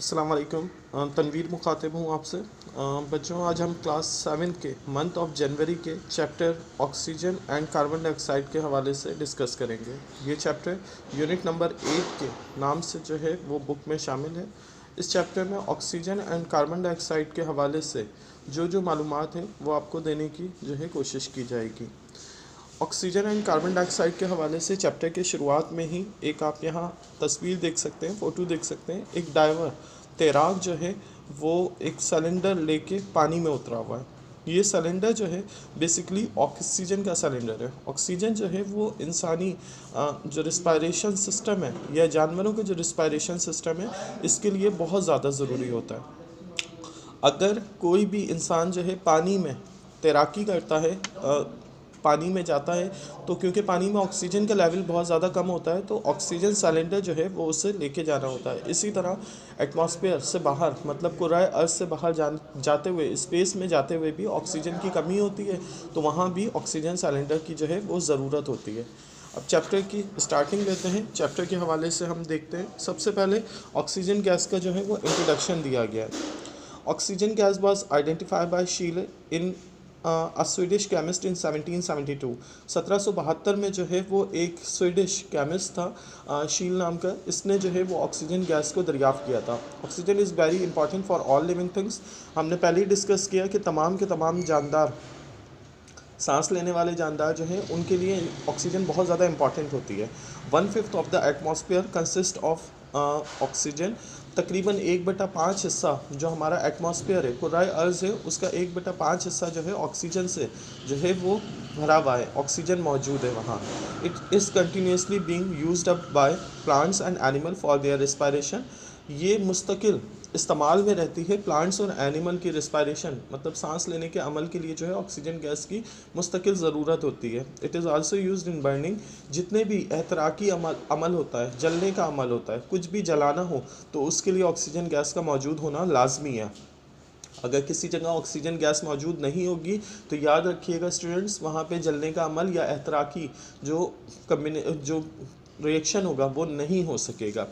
अस्सलाम वालेकुम। तनवीर मुखातिब हूँ आपसे। बच्चों, आज हम क्लास 7 के मंथ ऑफ जनवरी के chapter oxygen and carbon dioxide के हवाले से डिस्कस करेंगे। ये चैप्टर यूनिट नंबर 8 के नाम से जो है वो बुक में शामिल है। इस चैप्टर में ऑक्सीजन एंड कार्बन डाइऑक्साइड के हवाले से जो मालूमात हैं वो आपको देने की जो है कोशिश की जाएगी। ऑक्सीजन एंड कार्बन डाइऑक्साइड के हवाले से चैप्टर के शुरुआत में ही एक आप यहाँ तस्वीर देख सकते हैं, फ़ोटो देख सकते हैं। एक डाइवर तैराक जो है वो एक सिलेंडर लेके पानी में उतरा हुआ है। ये सिलेंडर जो है बेसिकली ऑक्सीजन का सिलेंडर है। ऑक्सीजन जो है वो इंसानी जो रिस्पायरेशन सिस्टम है या जानवरों का जो रिस्पायरेशन सिस्टम है इसके लिए बहुत ज़्यादा ज़रूरी होता है। अगर कोई भी इंसान जो है पानी में तैराकी करता है, पानी में जाता है, तो क्योंकि पानी में ऑक्सीजन का लेवल बहुत ज़्यादा कम होता है तो ऑक्सीजन सिलेंडर जो है वो उसे लेके जाना होता है। इसी तरह एटमॉस्फेयर से बाहर मतलब कुराए अर्थ से बाहर जाते हुए, स्पेस में जाते हुए भी ऑक्सीजन की कमी होती है, तो वहाँ भी ऑक्सीजन सिलेंडर की जो है वो ज़रूरत होती है। अब चैप्टर की स्टार्टिंग लेते हैं। चैप्टर के हवाले से हम देखते हैं। सबसे पहले ऑक्सीजन गैस का जो है वो इंट्रोडक्शन दिया गया है। Oxygen gas was identified by Scheele in Swedish chemist in 1772। 1772 में जो है वो एक स्वीडिश केमिस्ट था शील नाम का, इसने जो है वो ऑक्सीजन गैस को दरियाफ़्त किया था। Oxygen is very important for all living things. हमने पहले ही डिस्कस किया कि तमाम के तमाम जानदार, सांस लेने वाले जानदार जो हैं उनके लिए ऑक्सीजन बहुत ज़्यादा इंपॉर्टेंट होती है। 1/5 of the atmosphere consist of oxygen. तकरीबन 1/5 हिस्सा जो हमारा एटमॉस्फेयर है, कुराए अर्ज़ है, उसका 1/5 हिस्सा जो है ऑक्सीजन से जो है वो भरा हुआ है, ऑक्सीजन मौजूद है वहाँ। It is continuously being used up by plants and animal for their respiration. ये मुस्तकिल इस्तेमाल में रहती है प्लांट्स और एनिमल की रिस्पायरेशन, मतलब सांस लेने के अमल के लिए जो है ऑक्सीजन गैस की मुस्तकिल ज़रूरत होती है। It is also used in burning. जितने भी एहतराकी अमल होता है, जलने का अमल होता है, कुछ भी जलाना हो तो उसके लिए ऑक्सीजन गैस का मौजूद होना लाजमी है। अगर किसी जगह ऑक्सीजन गैस मौजूद नहीं होगी तो याद रखिएगा स्टूडेंट्स, वहाँ पे जलने का अमल या एहतराकी जो रिएक्शन होगा वो नहीं हो सकेगा।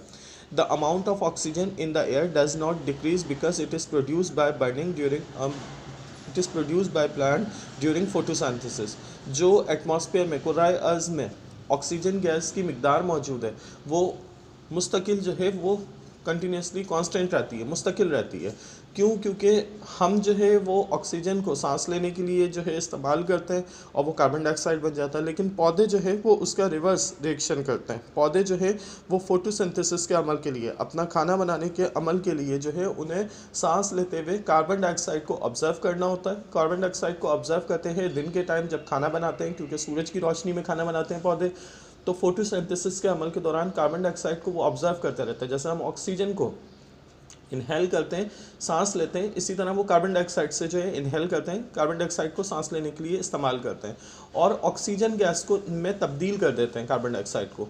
The amount of oxygen in the air does not decrease because it is produced by burning during it is produced by plant during photosynthesis। जो एटमॉस्फेयर में, कुराए अर्ज़ में ऑक्सीजन गैस की मिकदार मौजूद है वो मुस्तकिल जो है वो कंटिन्यूसली कांस्टेंट रहती है, मुस्तकिल रहती है। क्यों? क्योंकि हम जो है वो ऑक्सीजन को सांस लेने के लिए जो है इस्तेमाल करते हैं और वो कार्बन डाइऑक्साइड बन जाता है, लेकिन पौधे जो है वो उसका रिवर्स रिएक्शन करते हैं। पौधे जो है वो फोटोसिंथेसिस के अमल के लिए, अपना खाना बनाने के अमल के लिए जो है उन्हें सांस लेते हुए कार्बन डाइऑक्साइड को ऑब्जर्व करना होता है। कार्बन डाइऑक्साइड को ऑब्जर्व करते हैं दिन के टाइम जब खाना बनाते हैं, क्योंकि सूरज की रोशनी में खाना बनाते हैं पौधे, तो फोटोसिंथेसिस के अमल के दौरान कार्बन डाइऑक्साइड को वो ऑब्जर्व करते रहते हैं। जैसे हम ऑक्सीजन को इनहेल करते हैं, सांस लेते हैं, इसी तरह वो कार्बन डाइऑक्साइड से जो है इनहेल करते हैं, कार्बन डाइऑक्साइड को सांस लेने के लिए इस्तेमाल करते हैं और ऑक्सीजन गैस को में तब्दील कर देते हैं। कार्बन डाइऑक्साइड को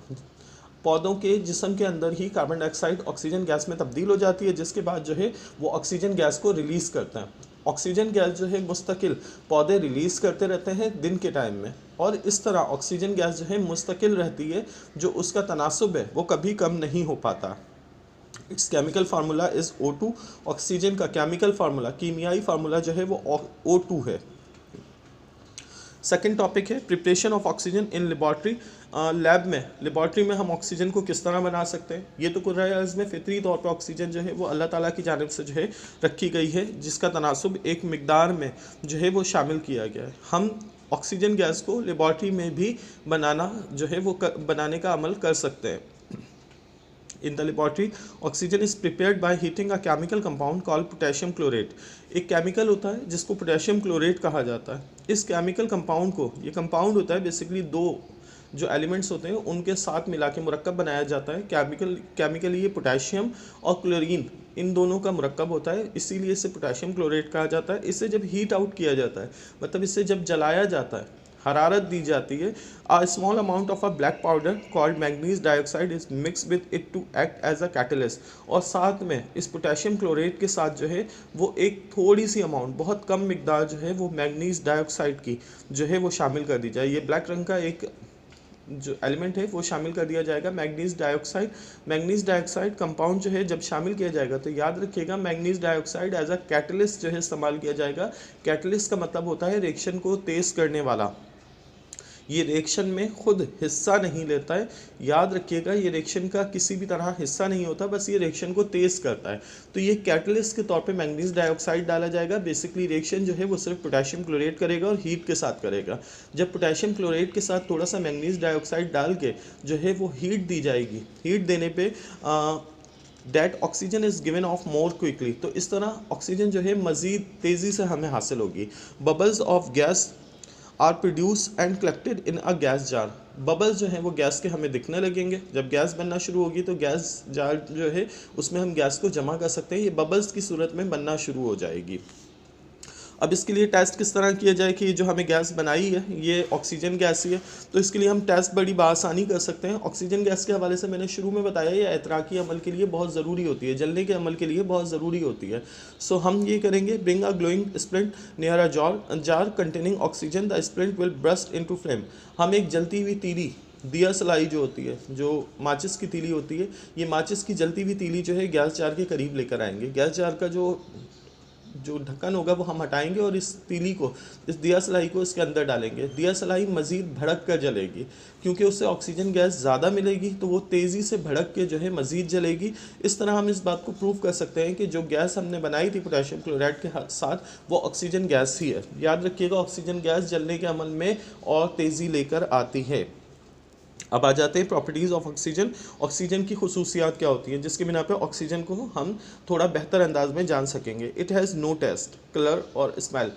पौधों के जिस्म के अंदर ही कार्बन डाइऑक्साइड ऑक्सीजन गैस में तब्दील हो जाती है, जिसके बाद जो है वो ऑक्सीजन गैस को रिलीज़ करते हैं। ऑक्सीजन गैस जो है मुस्तकिल पौधे रिलीज़ करते रहते हैं दिन के टाइम में, और इस तरह ऑक्सीजन गैस जो है मुस्तकिल रहती है, जो उसका तनासुब है वो कभी कम नहीं हो पाता। It's chemical formula is O2। Oxygen का केमिकल फार्मूला, कीमियाई फार्मूला जो है वो O2 है। सेकेंड टॉपिक है preparation of oxygen in laboratory. Laboratory में हम ऑक्सीजन को किस तरह बना सकते हैं। ये तो कुराए अर्ज़ में फितरी तौर पर ऑक्सीजन जो है वो अल्लाह ताला की जानिब से जो है रखी गई है, जिसका तनासुब एक मिकदार में जो है वो शामिल किया गया है। हम ऑक्सीजन गैस को लेबॉर्ट्री में भी बनाना जो है वो बनाने का अमल कर सकते हैं। In the laboratory, oxygen is prepared by heating a chemical compound called potassium chlorate। एक केमिकल होता है जिसको पोटेशियम क्लोरेट कहा जाता है। इस केमिकल कंपाउंड को, ये कंपाउंड होता है बेसिकली दो जो एलिमेंट्स होते हैं उनके साथ मिला के मुरक्कब बनाया जाता है। केमिकली ये पोटेशियम और क्लोरीन इन दोनों का मुरक्कब होता है, इसीलिए इसे पोटेशियम क्लोरेट कहा जाता है। इसे जब हीट आउट किया जाता है, मतलब इसे जब जलाया जाता है, हरारत दी जाती है, a small amount of a black powder called manganese dioxide is mixed with it to act as a catalyst। और साथ में इस पोटेशियम क्लोरेट के साथ जो है वो एक थोड़ी सी अमाउंट, बहुत कम मिकदार जो है वो मैंगनीज डाइऑक्साइड की जो है वो शामिल कर दी जाए। ये ब्लैक रंग का एक जो एलिमेंट है वो शामिल कर दिया जाएगा, manganese dioxide. Manganese dioxide compound जो है जब शामिल किया जाएगा तो याद रखिएगा manganese dioxide as a catalyst जो है इस्तेमाल किया जाएगा। कैटलिस्ट का मतलब होता है रिएक्शन को तेज करने वाला। ये रिएक्शन में खुद हिस्सा नहीं लेता है, याद रखिएगा ये रिएक्शन का किसी भी तरह हिस्सा नहीं होता, बस ये रिएक्शन को तेज करता है। तो ये कैटलिस्ट के तौर पे मैंगनीज डाइऑक्साइड डाला जाएगा। बेसिकली रिएक्शन जो है वो सिर्फ पोटेशियम क्लोरेट करेगा और हीट के साथ करेगा। जब पोटेशियम क्लोरेट के साथ थोड़ा सा मैंगनीज डाइऑक्साइड डाल के जो है वो हीट दी जाएगी, हीट देने पे that oxygen is given of more quickly, तो इस तरह ऑक्सीजन जो है मज़ीद तेज़ी से हमें हासिल होगी। Bubbles of gas are produce and collected in a gas jar. Bubbles जो हैं वो गैस के हमें दिखने लगेंगे। जब गैस बनना शुरू होगी तो गैस जार जो है उसमें हम गैस को जमा कर सकते हैं। ये बबल्स की सूरत में बनना शुरू हो जाएगी। अब इसके लिए टेस्ट किस तरह किया जाए कि जो हमें गैस बनाई है ये ऑक्सीजन गैस ही है, तो इसके लिए हम टेस्ट बड़ी बासानी कर सकते हैं। ऑक्सीजन गैस के हवाले से मैंने शुरू में बताया ये एतराकी अमल के लिए बहुत ज़रूरी होती है, जलने के अमल के लिए बहुत ज़रूरी होती है। सो हम ये करेंगे, bring a glowing splint near a jar containing oxygen, the splint will burst into flame. हम एक जलती हुई तीली, दिया सलाई जो होती है, जो माचिस की तीली होती है, ये माचिस की जलती हुई तीली जो है गैस जार के करीब लेकर आएंगे। गैस जार का जो ढक्कन होगा वो हम हटाएंगे और इस तीली को, इस दिया सलाई को इसके अंदर डालेंगे। दिया सलाई मज़ीद भड़क कर जलेगी, क्योंकि उससे ऑक्सीजन गैस ज़्यादा मिलेगी तो वो तेज़ी से भड़क के जो है मज़ीद जलेगी। इस तरह हम इस बात को प्रूव कर सकते हैं कि जो गैस हमने बनाई थी पोटेशियम क्लोराइड के साथ वो ऑक्सीजन गैस ही है। याद रखिएगा ऑक्सीजन गैस जलने के अमल में और तेज़ी लेकर आती है। अब आ जाते हैं प्रॉपर्टीज़ ऑफ ऑक्सीजन। ऑक्सीजन की खुसूसियात क्या होती हैं जिसके बिना पे ऑक्सीजन को हम थोड़ा बेहतर अंदाज में जान सकेंगे। It has no taste, colour और स्मेल।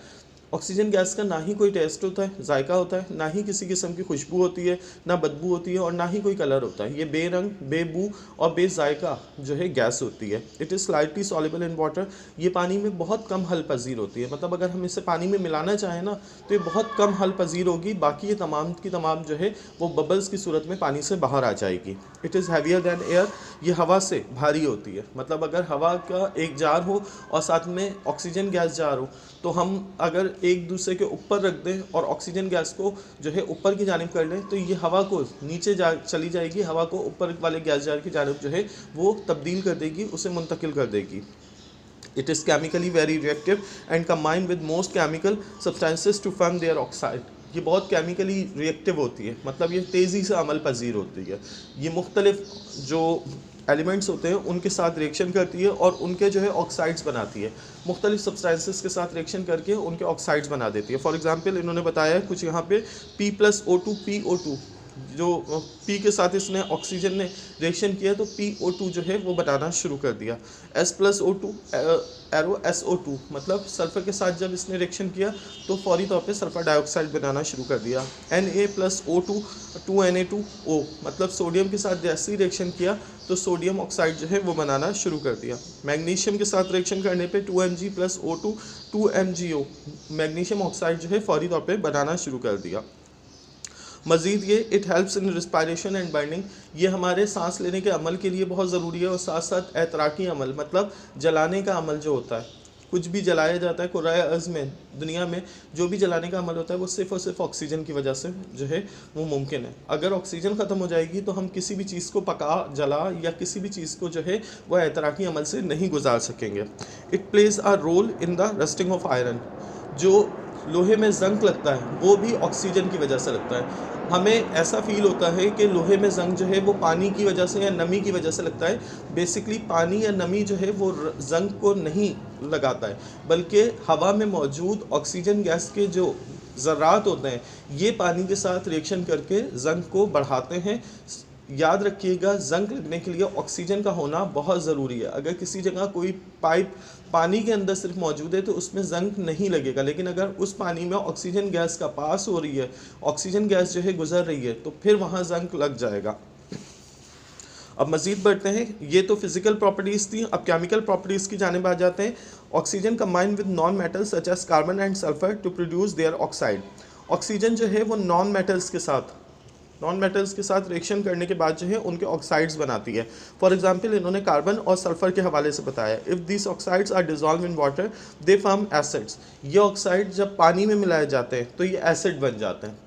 ऑक्सीजन गैस का ना ही कोई टेस्ट होता है, जायका होता है, ना ही किसी किस्म की खुशबू होती है, ना बदबू होती है और ना ही कोई कलर होता है। ये बेरंग, बेबू और बेजायका जो है गैस होती है। It is slightly soluble in water. ये पानी में बहुत कम हल पजीर होती है, मतलब अगर हम इसे पानी में मिलाना चाहें ना तो ये बहुत कम हल पजीर होगी। बाकी ये तमाम की तमाम जो है वो बबल्स की सूरत में पानी से बाहर आ जाएगी। It is heavier than air. ये हवा से भारी होती है, मतलब अगर हवा का एक जार हो और साथ में ऑक्सीजन गैस जार हो तो हम अगर एक दूसरे के ऊपर रख दें और ऑक्सीजन गैस को जो है ऊपर की जानिब कर लें तो ये हवा को नीचे चली जाएगी, हवा को ऊपर वाले गैस जार की जानिब जो है वो तब्दील कर देगी, उसे मुंतकिल कर देगी। It is chemically very reactive and combined with most chemical substances to form their oxide. ये बहुत केमिकली रिएक्टिव होती है, मतलब ये तेज़ी से अमल पजीर होती है। ये मुख्तलिफ जो एलिमेंट्स होते हैं उनके साथ रिएक्शन करती है और उनके जो है ऑक्साइड्स बनाती है। मुख्तलिफ सब्सटेंसेस के साथ रिएक्शन करके उनके ऑक्साइड्स बना देती है। फॉर एग्जांपल इन्होंने बताया है कुछ यहाँ पे P+O2 PO2, जो P के साथ इसने ऑक्सीजन ने रिएक्शन किया तो PO2 जो है वो बनाना शुरू कर दिया। S+O2 एरो SO2, मतलब सल्फ़र के साथ जब इसने रिएक्शन किया तो फौरी तौर पे सल्फ़र डाइऑक्साइड बनाना शुरू कर दिया। Na+O2 2Na2O, मतलब सोडियम के साथ जैसे ही रिएक्शन किया तो सोडियम ऑक्साइड जो है वो बनाना शुरू कर दिया। मैग्नीशियम के साथ रिएक्शन करने पे 2Mg+O2 2MgO, मैग्नीशियम ऑक्साइड जो है फौरी तौर पे बनाना शुरू कर दिया। मज़ीद ये it helps in respiration and burning. ये हमारे सांस लेने के अमल के लिए बहुत ज़रूरी है और साथ साथ एतराकी अमल, मतलब जलाने का अमल जो होता है, कुछ भी जलाया जाता है कुर्राए अर्ज़ में, दुनिया में जो भी जलाने का अमल होता है वो सिर्फ़ और सिर्फ ऑक्सीजन की वजह से जो है वो मुमकिन है। अगर ऑक्सीजन ख़त्म हो जाएगी तो हम किसी भी चीज़ को पका, जला या किसी भी चीज़ को जो है वह एतराकी अमल से नहीं गुजार सकेंगे। It plays a role in the rusting of iron. जो लोहे में जंग लगता है वो भी ऑक्सीजन की वजह से लगता है। हमें ऐसा फील होता है कि लोहे में जंग जो है वो पानी की वजह से या नमी की वजह से लगता है। बेसिकली पानी या नमी जो है वो जंग को नहीं लगाता है, बल्कि हवा में मौजूद ऑक्सीजन गैस के जो ज़र्रात होते हैं ये पानी के साथ रिएक्शन करके जंग को बढ़ाते हैं। याद रखिएगा जंग लगने के लिए ऑक्सीजन का होना बहुत ज़रूरी है। अगर किसी जगह कोई पाइप पानी के अंदर सिर्फ मौजूद है तो उसमें जंग नहीं लगेगा, लेकिन अगर उस पानी में ऑक्सीजन गैस का पास हो रही है, ऑक्सीजन गैस जो है गुजर रही है, तो फिर वहाँ जंग लग जाएगा। अब मज़ीद बढ़ते हैं, ये तो फिज़िकल प्रॉपर्टीज़ थी, अब केमिकल प्रॉपर्टीज़ की जानिब आ जाते हैं। Oxygen combine with non metals such as carbon and sulphur to produce their oxide. Oxygen जो है वो नॉन मेटल्स के साथ रिएक्शन करने के बाद जो है उनके ऑक्साइड्स बनाती है। फॉर एग्जांपल इन्होंने कार्बन और सल्फ़र के हवाले से बताया, if this oxides are dissolve in water they form acids. ये ऑक्साइड जब पानी में मिलाए जाते हैं तो ये एसिड बन जाते हैं।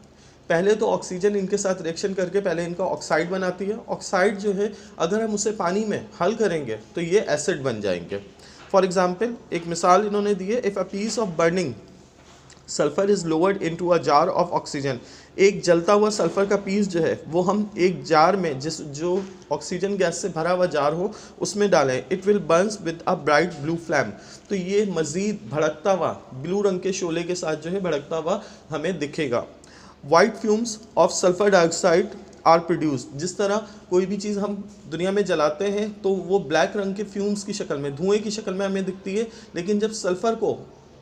पहले तो ऑक्सीजन इनके साथ रिएक्शन करके पहले इनका ऑक्साइड बनाती है। ऑक्साइड जो है अगर हम उसे पानी में हल करेंगे तो ये एसिड बन जाएंगे। फॉर एग्जाम्पल एक मिसाल इन्होंने दी है, if a piece of burning sulphur is lowered into a jar of oxygen, एक जलता हुआ सल्फर का पीस जो है वो हम एक जार में जो ऑक्सीजन गैस से भरा हुआ जार हो उसमें डालें, it will Burns with a bright blue flame, तो ये मज़ीद भड़कता हुआ ब्लू रंग के शोले के साथ जो है भड़कता हुआ हमें दिखेगा। White fumes of sulphur dioxide are produced, जिस तरह कोई भी चीज़ हम दुनिया में जलाते हैं तो वो ब्लैक रंग के फ्यूम्स की शक्ल में, धुएं की शक्ल में हमें दिखती है, लेकिन जब सल्फ़र को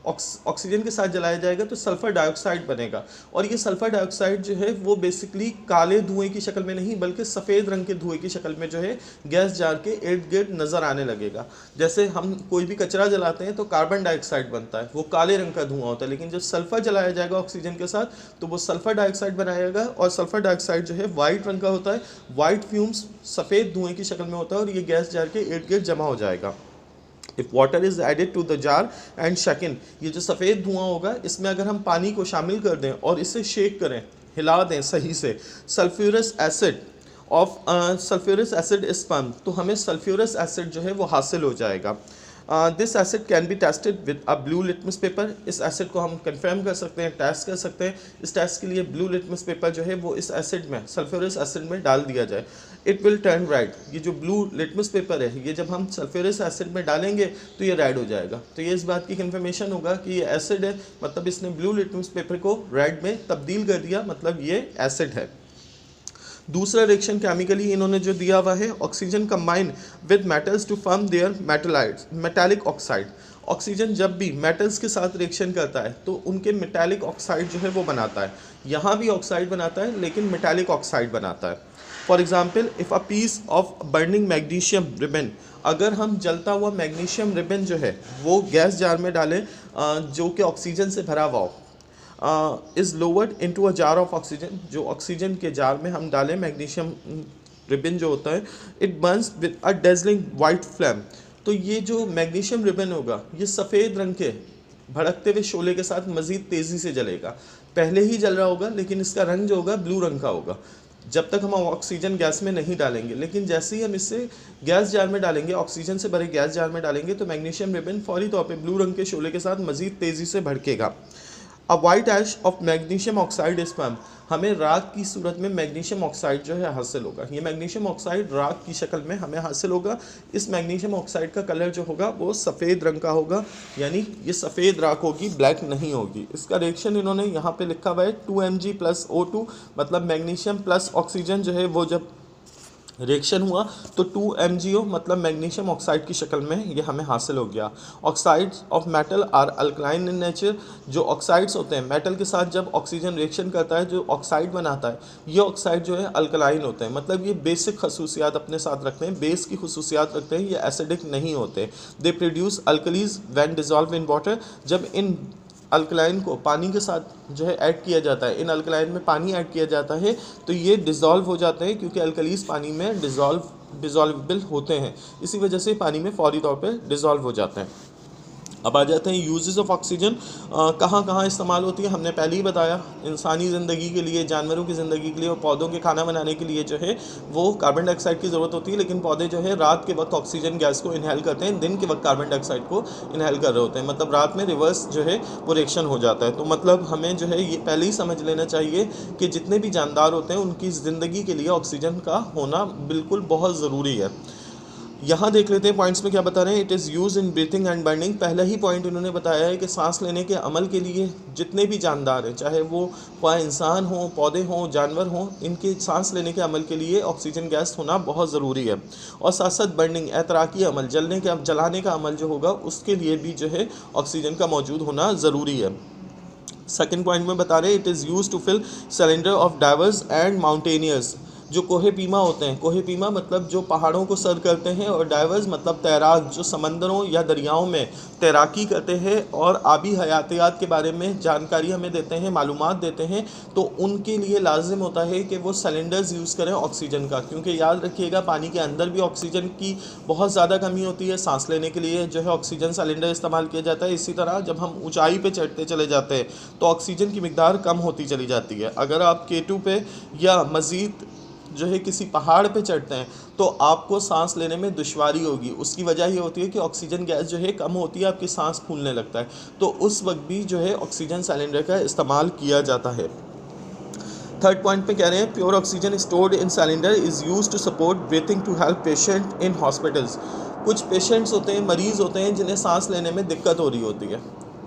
ऑक्सीजन के साथ जलाया जाएगा तो सल्फ़र डाइऑक्साइड बनेगा। और ये सल्फ़र डाइऑक्साइड जो है वो बेसिकली काले धुएं की शक्ल में नहीं बल्कि सफ़ेद रंग के धुएं की शक्ल में जो है गैस जार के इर्द गिर्द नज़र आने लगेगा। जैसे हम कोई भी कचरा जलाते हैं तो कार्बन डाइऑक्साइड बनता है, वो काले रंग का धुआं होता है, लेकिन जब सल्फ़र जलाया जाएगा ऑक्सीजन के साथ तो वो सल्फ़र डाइऑक्साइड बनाएगा, और सल्फ़र डाइऑक्साइड जो है वाइट रंग का होता है, वाइट फ्यूम्स सफ़ेद धुएँ की शक्ल में होता है और ये गैस जार के इर्द गिर्द जमा हो जाएगा। If water is added to the jar and shaken, ये जो सफ़ेद धुआं होगा इसमें अगर हम पानी को शामिल कर दें और इसे शेक करें, हिला दें सही से, सल्फ्यूरस एसिड इज फॉर्म, तो हमें सल्फ्यूरस एसिड जो है वो हासिल हो जाएगा। This acid can be tested with a blue litmus paper, इस एसिड को हम कंफर्म कर सकते हैं, टेस्ट कर सकते हैं। इस टेस्ट के लिए ब्लू लिटमस पेपर जो है वो इस एसिड में, सल्फ्यूरस एसिड में डाल दिया जाए, इट विल टर्न रेड। ये जो ब्लू लिटमस पेपर है ये जब हम सल्फ्यूरस एसिड में डालेंगे तो ये रेड हो जाएगा, तो ये इस बात की कंफर्मेशन होगा कि ये एसिड है, मतलब इसने ब्लू लिटमस पेपर को रेड में तब्दील कर दिया, मतलब ये एसिड है। दूसरा रिएक्शन केमिकली इन्होंने जो दिया हुआ है, oxygen combine with metals to form their metallic oxide. Oxygen जब भी मेटल्स के साथ रिएक्शन करता है तो उनके मेटालिक ऑक्साइड जो है वो बनाता है, यहाँ भी ऑक्साइड बनाता है लेकिन मेटालिक ऑक्साइड बनाता है। For example if a piece of burning magnesium ribbon, अगर हम जलता हुआ मैग्नीशियम रिबन जो है वो गैस जार में डालें जो कि ऑक्सीजन से भरा हुआ हो, is lowered into a jar of oxygen, जो ऑक्सीजन के जार में हम डालें मैग्नीशियम रिबन जो होता है, it Burns with a dazzling white flame, तो ये जो मैग्नीशियम रिबन होगा ये सफ़ेद रंग के भड़कते हुए शोले के साथ मज़ीद तेज़ी से जलेगा। पहले ही जल रहा होगा लेकिन इसका रंग जो होगा ब्लू रंग का होगा जब तक हम ऑक्सीजन गैस में नहीं डालेंगे, लेकिन जैसे ही हम इसे गैस जार में डालेंगे, ऑक्सीजन से भरे गैस जार में डालेंगे तो मैग्नीशियम रिबन फौरी तौर पे ब्लू रंग के शोले के साथ मज़ीद तेज़ी से भड़केगा। A white ash of magnesium oxide is form, हमें राख की सूरत में मैग्नीशियम ऑक्साइड जो है हासिल होगा। ये मैग्नीशियम ऑक्साइड राख की शक्ल में हमें हासिल होगा। इस मैग्नीशियम ऑक्साइड का कलर जो होगा वो सफ़ेद रंग का होगा, यानी ये सफ़ेद राख होगी, ब्लैक नहीं होगी। इसका रिएक्शन इन्होंने यहाँ पे लिखा हुआ है 2Mg + O2, मतलब मैग्नीशियम प्लस ऑक्सीजन जो है वो जब रिएक्शन हुआ तो 2MgO मतलब मैग्नीशियम ऑक्साइड की शक्ल में ये हमें हासिल हो गया। Oxides of metal are alkaline in nature, जो ऑक्साइड्स होते हैं मेटल के साथ जब ऑक्सीजन रिएक्शन करता है जो ऑक्साइड बनाता है, ये ऑक्साइड जो है अल्कलाइन होते हैं, मतलब ये बेसिक खसूसियात अपने साथ रखते हैं, बेस की खसूसियात रखते हैं, ये एसिडिक नहीं होते। They produce alkalis when dissolve in water, जब इन अल्कलाइन को पानी के साथ जो है ऐड किया जाता है, इन अल्कलाइन में पानी ऐड किया जाता है तो ये डिज़ोल्व हो जाते हैं, क्योंकि अल्कलीज पानी में डिज़ोल्वेबल होते हैं, इसी वजह से पानी में फौरी तौर पे डिज़ोल्व हो जाते हैं। अब आ जाते हैं यूजेस ऑफ ऑक्सीजन, कहाँ कहाँ इस्तेमाल होती है। हमने पहले ही बताया, इंसानी ज़िंदगी के लिए, जानवरों की ज़िंदगी के लिए और पौधों के खाना बनाने के लिए जो है वो कार्बन डाइऑक्साइड की ज़रूरत होती है, लेकिन पौधे जो है रात के वक्त ऑक्सीजन गैस को इनहेल करते हैं, दिन के वक्त कार्बन डाइऑक्साइड को इनहेल कर रहे होते हैं, मतलब रात में रिवर्स जो है वो रिएक्शन हो जाता है। तो मतलब हमें जो है ये पहले ही समझ लेना चाहिए कि जितने भी जानदार होते हैं उनकी ज़िंदगी के लिए ऑक्सीजन का होना बिल्कुल बहुत ज़रूरी है। यहाँ देख लेते हैं पॉइंट्स में क्या बता रहे हैं। It is use in breathing and burning, पहला ही पॉइंट उन्होंने बताया है कि सांस लेने के अमल के लिए जितने भी जानदार हैं, चाहे वो कोई इंसान हो, पौधे हों, जानवर हों, इनके सांस लेने के अमल के लिए ऑक्सीजन गैस होना बहुत ज़रूरी है। और साथ साथ बर्निंग, एतराकी अमल, जलाने का अमल जो होगा उसके लिए भी जो है ऑक्सीजन का मौजूद होना ज़रूरी है। सेकेंड पॉइंट में बता रहे हैं, it is use to fill cylinder of divers and mountaineers, जो कोहे पीमा होते हैं, कोहे पीमा मतलब जो पहाड़ों को सर करते हैं, और डाइवर्स मतलब तैराक जो समंदरों या दरियाओं में तैराकी करते हैं और आबी हयातियात के बारे में जानकारी हमें देते हैं, मालूमात देते हैं, तो उनके लिए लाजिम होता है कि वो सिलेंडर्स यूज़ करें ऑक्सीजन का, क्योंकि याद रखिएगा पानी के अंदर भी ऑक्सीजन की बहुत ज़्यादा कमी होती है। सांस लेने के लिए जो है ऑक्सीजन सिलेंडर इस्तेमाल किया जाता है। इसी तरह जब हम ऊंचाई पे चढ़ते चले जाते हैं तो ऑक्सीजन की मिकदार कम होती चली जाती है। अगर आप K2 पे या मज़ीद जो है किसी पहाड़ पे चढ़ते हैं तो आपको सांस लेने में दुश्वारी होगी। उसकी वजह ये होती है कि ऑक्सीजन गैस जो है कम होती है, आपकी सांस फूलने लगता है, तो उस वक्त भी जो है ऑक्सीजन सिलेंडर का इस्तेमाल किया जाता है। थर्ड पॉइंट पे कह रहे हैं pure oxygen stored in cylinder is used to support breathing to help patient in hospitals. कुछ पेशेंट्स होते हैं, मरीज़ होते हैं जिन्हें सांस लेने में दिक्कत हो रही होती है।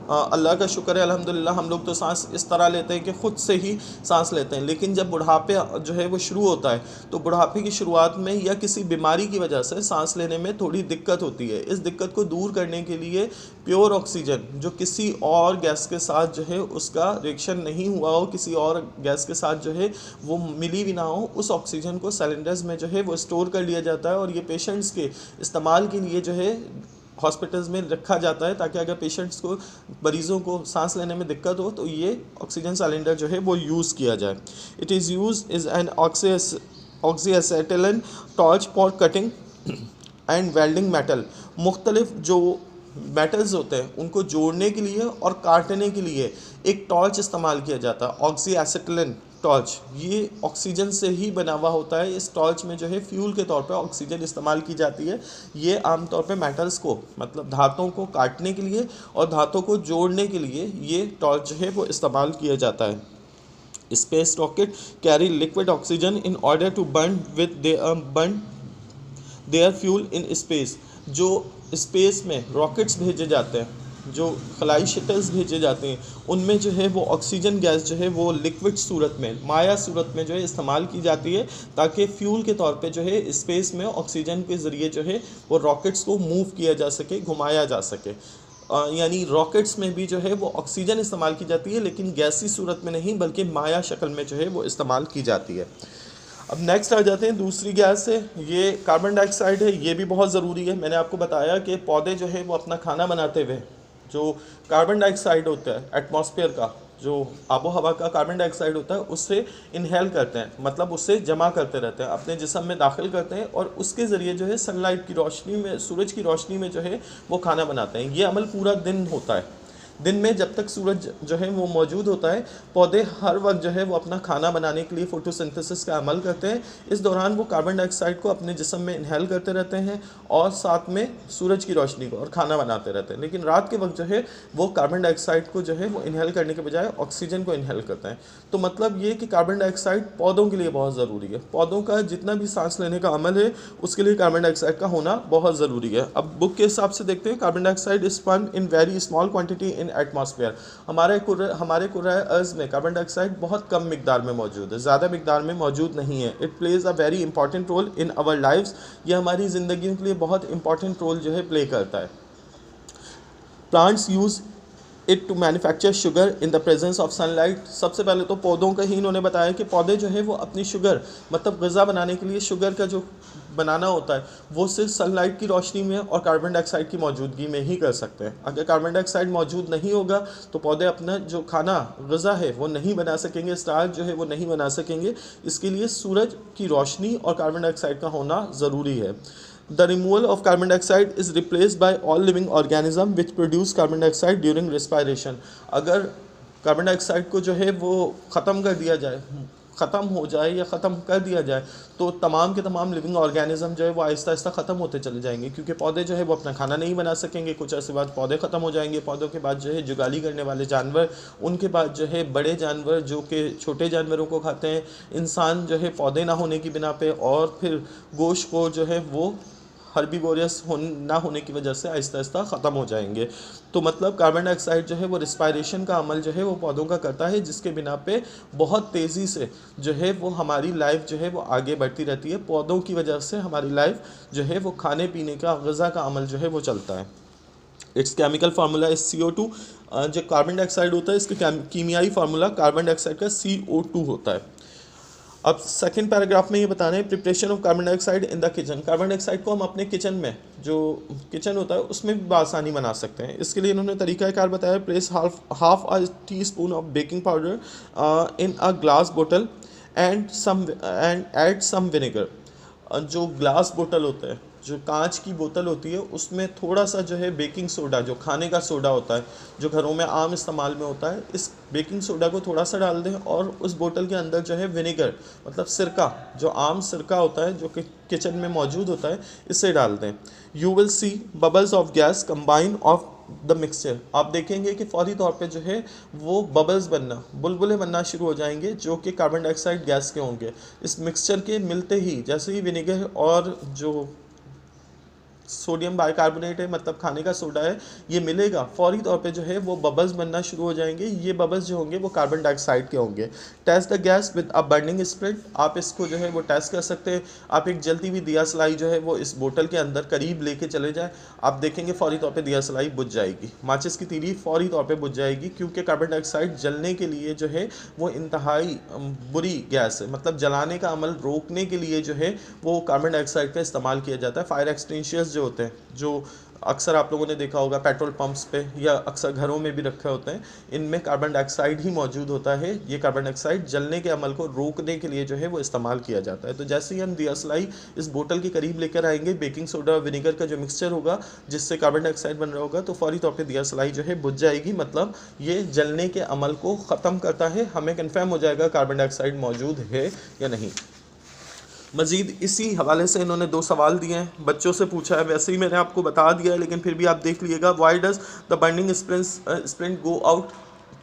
अल्लाह का शुक्र है अल्हम्दुलिल्लाह हम लोग तो सांस इस तरह लेते हैं कि ख़ुद से ही सांस लेते हैं, लेकिन जब बुढ़ापे जो है वो शुरू होता है तो बुढ़ापे की शुरुआत में या किसी बीमारी की वजह से सांस लेने में थोड़ी दिक्कत होती है। इस दिक्कत को दूर करने के लिए प्योर ऑक्सीजन जो किसी और गैस के साथ जो है उसका रिएक्शन नहीं हुआ हो, किसी और गैस के साथ जो है वो मिली भी ना हो, उस ऑक्सीजन को सिलेंडर्स में जो है वो स्टोर कर लिया जाता है और ये पेशेंट्स के इस्तेमाल के लिए जो है हॉस्पिटल्स में रखा जाता है, ताकि अगर पेशेंट्स को, मरीज़ों को सांस लेने में दिक्कत हो तो ये ऑक्सीजन सिलेंडर जो है वो यूज़ किया जाए। It is use is an oxyacetylene torch for cutting and welding metal. मुख्तलिफ जो मेटल्स होते हैं उनको जोड़ने के लिए और काटने के लिए एक टॉर्च इस्तेमाल किया जाता है, ऑक्सीएसेटिलिन टॉर्च। ये ऑक्सीजन से ही बना हुआ होता है। इस टॉर्च में जो है फ्यूल के तौर पे ऑक्सीजन इस्तेमाल की जाती है। ये आमतौर पे मेटल्स को, मतलब धातुओं को काटने के लिए और धातुओं को जोड़ने के लिए ये टॉर्च जो है वो इस्तेमाल किया जाता है। Space rocket carry liquid oxygen in order to burn their fuel in space. जो स्पेस में रॉकेट्स भेजे जाते हैं, जो खलाई शटल्स भेजे जाते हैं, उनमें जो है वो ऑक्सीजन गैस जो है वो लिक्विड सूरत में, माया सूरत में जो है इस्तेमाल की जाती है, ताकि फ्यूल के तौर पे जो है स्पेस में ऑक्सीजन के ज़रिए जो है वो रॉकेट्स को मूव किया जा सके, घुमाया जा सके। यानी रॉकेट्स में भी जो है वो ऑक्सीजन इस्तेमाल की जाती है, लेकिन गैसी सूरत में नहीं बल्कि माया शक्ल में जो है वो इस्तेमाल की जाती है। अब नेक्स्ट आ जाते हैं दूसरी गैस है, ये कार्बन डाइऑक्साइड है। ये भी बहुत ज़रूरी है। मैंने आपको बताया कि पौधे जो है वो अपना खाना बनाते हुए जो कार्बन डाइऑक्साइड होता है एटमॉस्फेयर का, जो आबो हवा का कार्बन डाइऑक्साइड होता है, उससे इनहेल करते हैं, मतलब उससे जमा करते रहते हैं, अपने जिस्म में दाखिल करते हैं और उसके ज़रिए जो है सनलाइट की रोशनी में, सूरज की रोशनी में जो है वो खाना बनाते हैं। ये अमल पूरा दिन होता है। दिन में जब तक सूरज जो है वो मौजूद होता है, पौधे हर वक्त जो है वो अपना खाना बनाने के लिए फोटोसिंथेसिस का अमल करते हैं। इस दौरान वो कार्बन डाइऑक्साइड को अपने जिस्म में इनहेल करते रहते हैं और साथ में सूरज की रोशनी को और खाना बनाते रहते हैं। लेकिन रात के वक्त जो है वो कार्बन डाइऑक्साइड को जो है वो इनहेल करने के बजाय ऑक्सीजन को इनहेल करते हैं। तो मतलब ये कि कार्बन डाइऑक्साइड पौधों के लिए बहुत ज़रूरी है। पौधों का जितना भी सांस लेने का अमल है उसके लिए कार्बन डाइऑक्साइड का होना बहुत ज़रूरी है। अब बुक के हिसाब से देखते हैं, carbon dioxide is found in very small quantity in atmosphere. हमारे कुर्रा अर्ज़ में कार्बन डाइऑक्साइड बहुत कम मिकदार में मौजूद है, ज़्यादा मिकदार में मौजूद नहीं है। It plays a very important role in our lives. ये हमारी ज़िंदगी के लिए बहुत इंपॉर्टेंट रोल जो है प्ले करता है। Plants use it to manufacture sugar in the presence of sunlight. सबसे पहले तो पौधों का ही इन्होंने बताया कि पौधे जो है वो अपनी शुगर, मतलब ग़िज़ा बनाने के लिए शुगर का जो बनाना होता है वो सिर्फ सनलाइट की रोशनी में और कार्बन डाइऑक्साइड की मौजूदगी में ही कर सकते हैं। अगर कार्बन डाइऑक्साइड मौजूद नहीं होगा तो पौधे अपना जो खाना ग़िज़ा है वो नहीं बना सकेंगे, स्टार्च जो है वो नहीं बना सकेंगे। इसके लिए सूरज की रोशनी और कार्बन डाइऑक्साइड का होना ज़रूरी है। The removal of carbon dioxide is replaced by all living organisms which produce carbon dioxide during respiration. अगर कार्बन डाइऑक्साइड को जो है वो ख़त्म कर दिया जाए, ख़त्म हो जाए या ख़त्म कर दिया जाए तो तमाम के तमाम लिविंग ऑर्गेनिज्म जो है वो आहिस्ता आहिस्ता ख़त्म होते चले जाएंगे, क्योंकि पौधे जो है वो अपना खाना नहीं बना सकेंगे। कुछ अर्से बाद पौधे ख़त्म हो जाएंगे। पौधों के बाद जो है जुगाली करने वाले जानवर, उनके बाद जो है बड़े जानवर जो कि छोटे जानवरों को खाते हैं, इंसान जो है पौधे ना होने की बिना पे और फिर गोश्त को जो है वो हर्बीवोरस ना होने की वजह से आहिस्ता आहिस्ता ख़त्म हो जाएंगे। तो मतलब कार्बन डाइऑक्साइड जो है वो रिस्पायरेशन का अमल जो है वो पौधों का करता है, जिसके बिना पे बहुत तेज़ी से जो है वो हमारी लाइफ जो है वो आगे बढ़ती रहती है। पौधों की वजह से हमारी लाइफ जो है वो खाने पीने का, ग़िज़ा का अमल जो है वो चलता है। It's chemical formula is CO2। जो कार्बन डाइऑक्साइड होता है इसका कीमियाई फार्मूला कार्बन डाइऑक्साइड का CO2 होता है। अब सेकंड पैराग्राफ में ये बता रहे हैं preparation of carbon dioxide in the kitchen. Carbon dioxide को हम अपने किचन में, जो किचन होता है उसमें भी बआसानी बना सकते हैं। इसके लिए इन्होंने तरीकाकार बताया, place half a tea spoon of baking powder in a glass बोतल एंड ऐड सम विनेगर। जो ग्लास बोतल होता है, जो कांच की बोतल होती है, उसमें थोड़ा सा जो है बेकिंग सोडा, जो खाने का सोडा होता है, जो घरों में आम इस्तेमाल में होता है, इस बेकिंग सोडा को थोड़ा सा डाल दें और उस बोतल के अंदर जो है विनेगर, मतलब सिरका, जो आम सिरका होता है जो कि किचन में मौजूद होता है, इसे डाल दें। You will see bubbles of gas combine of the mixture. आप देखेंगे कि फौरी तौर पे जो है वो बबल्स बनना, बुलबुले बनना शुरू हो जाएंगे, जो कि कार्बन डाइऑक्साइड गैस के होंगे। इस मिक्सचर के मिलते ही, जैसे ही विनेगर और जो सोडियम बाइकार्बोनेट है, मतलब खाने का सोडा है, ये मिलेगा, फौरी तौर पे जो है वो बबल्स बनना शुरू हो जाएंगे। ये बबल्स जो होंगे वो कार्बन डाइऑक्साइड के होंगे। Test the gas with a burning spirit. आप इसको जो है वो टेस्ट कर सकते हैं। आप एक जलती हुई दिया सलाई जो है वो इस बोतल के अंदर करीब लेके चले जाए, आप देखेंगे फौरी तौर पे दिया सलाई बुझ जाएगी, माचिस की तीली फौरी तौर पे बुझ जाएगी, क्योंकि कार्बन डाइऑक्साइड जलने के लिए जो है वो इंतहाई बुरी गैस है। मतलब जलाने का अमल रोकने के लिए जो है वो कार्बन डाइऑक्साइड का इस्तेमाल किया जाता है। फायर एक्सटिंग्विशर्स जो होते हैं, जो अक्सर आप लोगों ने देखा होगा पेट्रोल पंप्स पे या अक्सर घरों में भी रखे होते हैं, इनमें कार्बन डाइऑक्साइड ही मौजूद होता है। ये कार्बन डाइऑक्साइड जलने के अमल को रोकने के लिए जो है वो इस्तेमाल किया जाता है। तो जैसे ही हम दिया सलाई इस बोतल के करीब लेकर आएंगे, बेकिंग सोडा और विनेगर का जो मिक्सचर होगा जिससे कार्बन डाइऑक्साइड बन रहा होगा, तो फौरी तौर पर दिया सलाई जो है बुझ जाएगी। मतलब ये जलने के अमल को ख़त्म करता है, हमें कन्फर्म हो जाएगा कार्बन डाइऑक्साइड मौजूद है या नहीं। मज़ीद इसी हवाले से इन्होंने 2 सवाल दिए हैं, बच्चों से पूछा है, वैसे ही मैंने आपको बता दिया है लेकिन फिर भी आप देख लीजिएगा। Why does the burning sprint go out.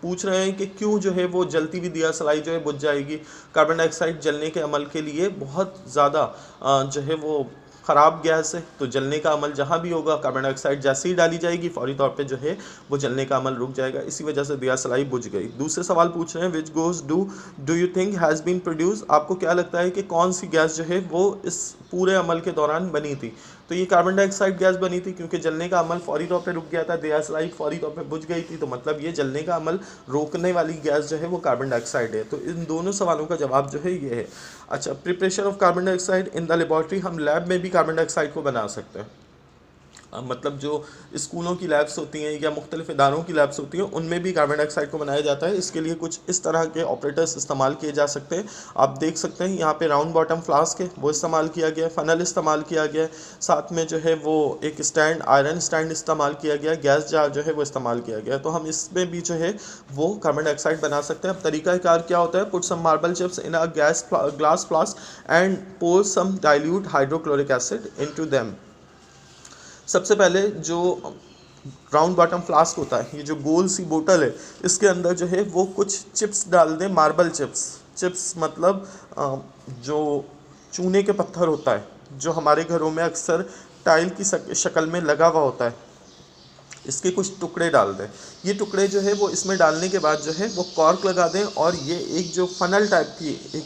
पूछ रहे हैं कि क्यों जो है वो जलती हुई दिया सलाई जो है बुझ जाएगी। कार्बन डाइऑक्साइड जलने के अमल के लिए बहुत ज़्यादा जो है वो ख़राब गैस है, तो जलने का अमल जहाँ भी होगा, कार्बन डाइऑक्साइड जैसे ही डाली जाएगी फौरी तौर पे जो है वो जलने का अमल रुक जाएगा। इसी वजह से दिया सलाई बुझ गई। दूसरे सवाल पूछ रहे हैं, which gas do you think has been produce. आपको क्या लगता है कि कौन सी गैस जो है वो इस पूरे अमल के दौरान बनी थी। तो ये कार्बन डाइऑक्साइड गैस बनी थी, क्योंकि जलने का अमल फौरी तौर पे रुक गया था, दिया सलाई फौरी तौर पे बुझ गई थी, तो मतलब ये जलने का अमल रोकने वाली गैस जो है वो कार्बन डाइऑक्साइड है। तो इन दोनों सवालों का जवाब जो है ये है। अच्छा, preparation of carbon dioxide in the laboratory. हम लैब में भी कार्बन डाइऑक्साइड को बना सकते हैं। मतलब जो स्कूलों की लैब्स होती हैं या मुख्तलिफ इदारों की लैब्स होती हैं, उनमें भी कार्बन डाइऑक्साइड को बनाया जाता है। इसके लिए कुछ इस तरह के ऑपरेटर्स इस्तेमाल किए जा सकते हैं। आप देख सकते हैं यहाँ पे राउंड बॉटम फ्लास्क है, वो इस्तेमाल किया गया है, फ़नल इस्तेमाल किया गया है, साथ में जो है वो एक स्टैंड, आयरन स्टैंड इस्तेमाल किया गया, गैस जार जो है वो इस्तेमाल किया गया। तो हम इसमें भी जो है वो कार्बन डाइऑक्साइड बना सकते हैं। अब तरीकाकार क्या होता है, put some marble chips in a glass flask and pour some dilute hydrochloric acid into them. सबसे पहले जो राउंड बॉटम फ्लास्क होता है, ये जो गोल सी बोतल है, इसके अंदर जो है वो कुछ चिप्स डाल दें, मार्बल चिप्स। चिप्स मतलब जो चूने के पत्थर होता है, जो हमारे घरों में अक्सर टाइल की शक्ल में लगा हुआ होता है, इसके कुछ टुकड़े डाल दें। ये टुकड़े जो है वो इसमें डालने के बाद जो है वो कॉर्क लगा दें, और ये एक जो फनल टाइप की एक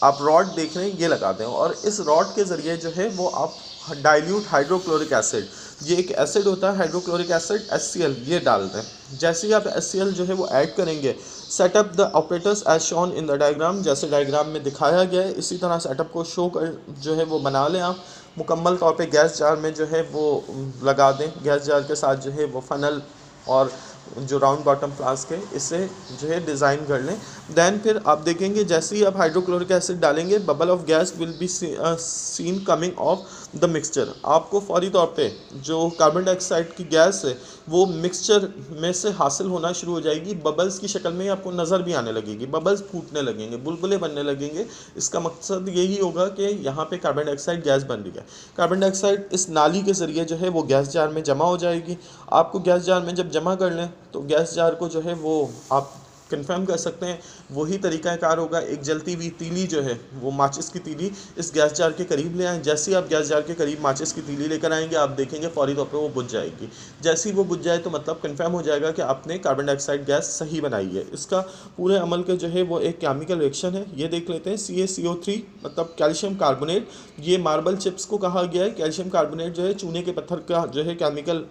आप रॉड देख रहे हैं ये लगा दें, और इस रॉड के ज़रिए जो है वो आप डाइल्यूट हाइड्रोक्लोरिक एसिड, ये एक एसिड होता है हाइड्रोक्लोरिक एसिड HCl, ये डाल दें। जैसे ही आप HCl जो है वो ऐड करेंगे, set up the operators as shown in the diagram, जैसे डायग्राम में दिखाया गया है इसी तरह सेटअप को शो कर जो है वो बना लें आप। मुकम्मल तौर पे गैस जार में जो है वो लगा दें, गैस जार के साथ जो है वो फनल और जो राउंड बॉटम फ्लास्क है इसे जो है डिज़ाइन कर लें। दैन फिर आप देखेंगे जैसे ही आप हाइड्रोक्लोरिक एसिड डालेंगे, bubble of gas will be seen coming of the mixture. आपको फौरी तौर पे जो कार्बन डाइऑक्साइड की गैस है वो मिक्सचर में से हासिल होना शुरू हो जाएगी, बबल्स की शक्ल में आपको नज़र भी आने लगेगी, बबल्स फूटने लगेंगे, बुलबुले बनने लगेंगे। इसका मकसद यही होगा कि यहाँ पे कार्बन डाइऑक्साइड गैस बन रही है। कार्बन डाइऑक्साइड इस नाली के ज़रिए जो है वो गैस जार में जमा हो जाएगी। आपको गैस जार में जब जमा कर लें तो गैस जार को जो है वो आप कन्फर्म कर सकते हैं वही तरीक़ाकार होगा। एक जलती हुई तीली जो है वो माचिस की तीली इस गैस जार के करीब ले आएँ। जैसे ही आप गैस जार के करीब माचिस की तीली लेकर आएंगे, आप देखेंगे फौरी तौर पे वो बुझ जाएगी। जैसे ही वो बुझ जाए तो मतलब कन्फर्म हो जाएगा कि आपने कार्बन डाइऑक्साइड गैस सही बनाई है। इसका पूरे अमल का जो है वो एक केमिकल रिएक्शन है। ये देख लेते हैं, CaCO3 मतलब कैल्शियम कार्बोनेट, ये मार्बल चिप्स को कहा गया है। कैल्शियम कार्बोनेट जो है चूने के पत्थर का जो है केमिकल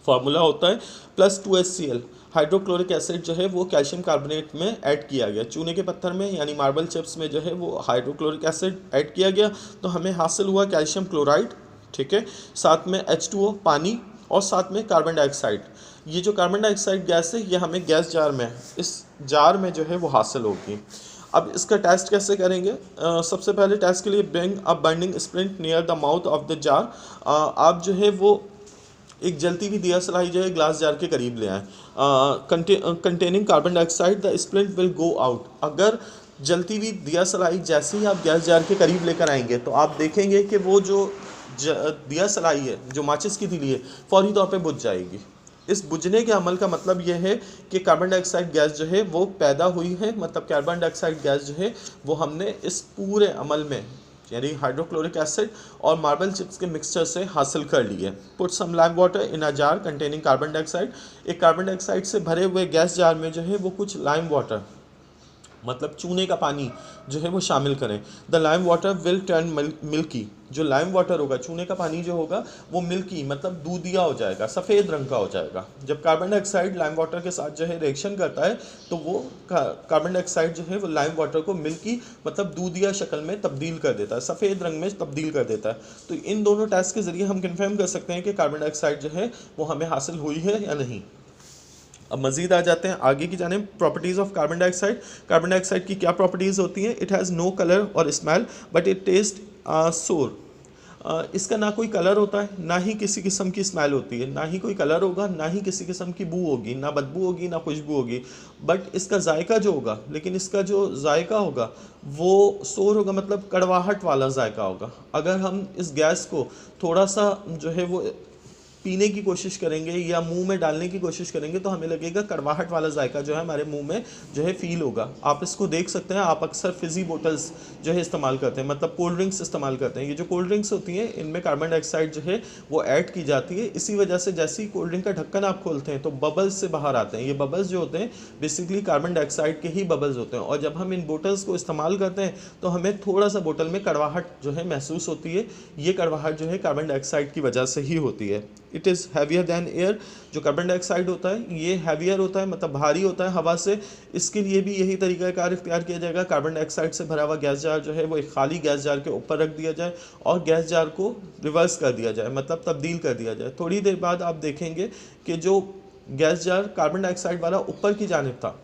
फार्मूला होता है, +2HCl हाइड्रोक्लोरिक एसिड जो है वो कैल्शियम कार्बोनेट में ऐड किया गया, चूने के पत्थर में यानी मार्बल चिप्स में जो है वो हाइड्रोक्लोरिक एसिड ऐड किया गया, तो हमें हासिल हुआ कैल्शियम क्लोराइड, ठीक है, साथ में H2O पानी और साथ में कार्बन डाइऑक्साइड। ये जो कार्बन डाइऑक्साइड गैस है ये हमें गैस जार में, इस जार में जो है वो हासिल होगी। अब इसका टेस्ट कैसे करेंगे? सबसे पहले टेस्ट के लिए bring a burning splint near the mouth of the jar. आप जो है वो एक जलती हुई दिया सलाई जो है ग्लास जार के करीब ले आएँ, containing carbon dioxide, the splint will go out. अगर जलती हुई दिया सलाई जैसे ही आप गैस जार के करीब लेकर आएंगे तो आप देखेंगे कि वो जो दिया सलाई है, जो माचिस की तीली है, फौरी तौर पे बुझ जाएगी। इस बुझने के अमल का मतलब यह है कि कार्बन डाइऑक्साइड गैस जो है वो पैदा हुई है, मतलब कार्बन डाइऑक्साइड गैस जो है वो हमने इस पूरे अमल में यानी हाइड्रोक्लोरिक एसिड और मार्बल चिप्स के मिक्सचर से हासिल कर ली है। Put some lime water in a jar containing carbon dioxide. एक कार्बन डाइऑक्साइड से भरे हुए गैस जार में जो है वो कुछ लाइम वाटर मतलब चूने का पानी जो है वो शामिल करें। The lime water will turn milky. जो लाइम वाटर होगा, चूने का पानी जो होगा वो मिल्की मतलब दूधिया हो जाएगा, सफ़ेद रंग का हो जाएगा। जब कार्बन डाइऑक्साइड लाइम वाटर के साथ जो है रिएक्शन करता है तो वो कार्बन डाइऑक्साइड जो है वो लाइम वाटर को मिल्की मतलब दूधिया शक्ल में तब्दील कर देता है, सफ़ेद रंग में तब्दील कर देता है। तो इन दोनों टेस्ट के ज़रिए हम कन्फर्म कर सकते हैं कि कार्बन डाइऑक्साइड जो है वो हमें हासिल हुई है या नहीं। अब मज़ीद आ जाते हैं आगे की जाने। Properties of carbon dioxide. Carbon dioxide की क्या प्रॉपर्टीज़ होती हैं? इट हैज़ नो कलर और स्मेल बट इट टेस्ट सोर। इसका ना कोई कलर होता है, ना ही किसी किस्म की स्मेल होती है, ना ही कोई कलर होगा, ना ही किसी किस्म की बू होगी, ना बदबू होगी ना खुशबू होगी। बट इसका जायका जो होगा, लेकिन इसका जो जायका होगा वो सोर होगा, मतलब कड़वाहट वाला जायका होगा। अगर हम इस गैस को थोड़ा सा जो है वो पीने की कोशिश करेंगे या मुंह में डालने की कोशिश करेंगे तो हमें लगेगा कड़वाहट वाला जायका जो है हमारे मुंह में जो है फील होगा। आप इसको देख सकते हैं, आप अक्सर फिजी बोटल्स जो है इस्तेमाल करते हैं, मतलब कोल्ड ड्रिंक्स इस्तेमाल करते हैं। ये जो कोल्ड ड्रिंक्स होती हैं इनमें कार्बन डाइऑक्साइड जो है वो ऐड की जाती है। इसी वजह से जैसे ही कोल्ड ड्रिंक का ढक्कन आप खोलते हैं तो बबल्स से बाहर आते हैं। ये बबल्स जो होते हैं बेसिकली कार्बन डाइऑक्साइड के ही बबल्स होते हैं, और जब हम इन बोटल्स को इस्तेमाल करते हैं तो हमें थोड़ा सा बोतल में कड़वाहट जो है महसूस होती है। ये कड़वाहट जो है कार्बन डाइऑक्साइड की वजह से ही होती है। It is heavier than air. जो कार्बन डाइऑक्साइड होता है ये हैवियर होता है, मतलब भारी होता है हवा से। इसके लिए भी यही तरीका कार इख्तियार किया जाएगा। कार्बन डाइऑक्साइड से भरा हुआ गैस जार जो है वो एक खाली गैस जार के ऊपर रख दिया जाए और गैस जार को रिवर्स कर दिया जाए, मतलब तब्दील कर दिया जाए। थोड़ी देर बाद आप देखेंगे कि जो गैस जार कार्बन डाइऑक्साइड वाला ऊपर की जानिब था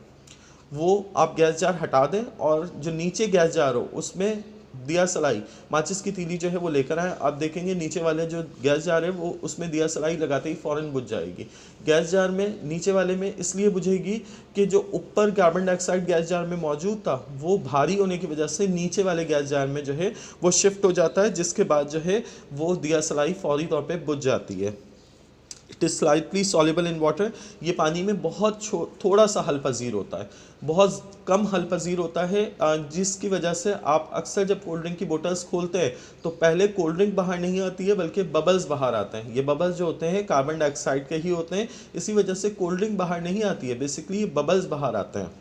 वो आप गैस जार हटा दें और जो नीचे गैस जार हो उसमें दिया सलाई माचिस की तीली जो है वो लेकर आए। आप देखेंगे नीचे वाले जो गैस जार है वो उसमें दिया सलाई लगाते ही फ़ौरन बुझ जाएगी। गैस जार में नीचे वाले में इसलिए बुझेगी कि जो ऊपर कार्बन डाइऑक्साइड गैस जार में मौजूद था वो भारी होने की वजह से नीचे वाले गैस जार में जो है वो शिफ्ट हो जाता है, जिसके बाद जो है वो दिया सलाई फौरी तौर पर बुझ जाती है। It is slightly soluble in water. ये पानी में बहुत थोड़ा सा हल पजीर होता है, बहुत कम हल पजीर होता है, जिसकी वजह से आप अक्सर जब कोल्ड ड्रिंक की बोतल्स खोलते हैं तो पहले कोल्ड ड्रिंक बाहर नहीं आती है बल्कि बबल्स बाहर आते हैं। ये बबल्स जो होते हैं कार्बन डाइऑक्साइड के ही होते हैं, इसी वजह से कोल्ड ड्रिंक बाहर नहीं आती है, बेसिकली ये बबल्स बाहर आते हैं।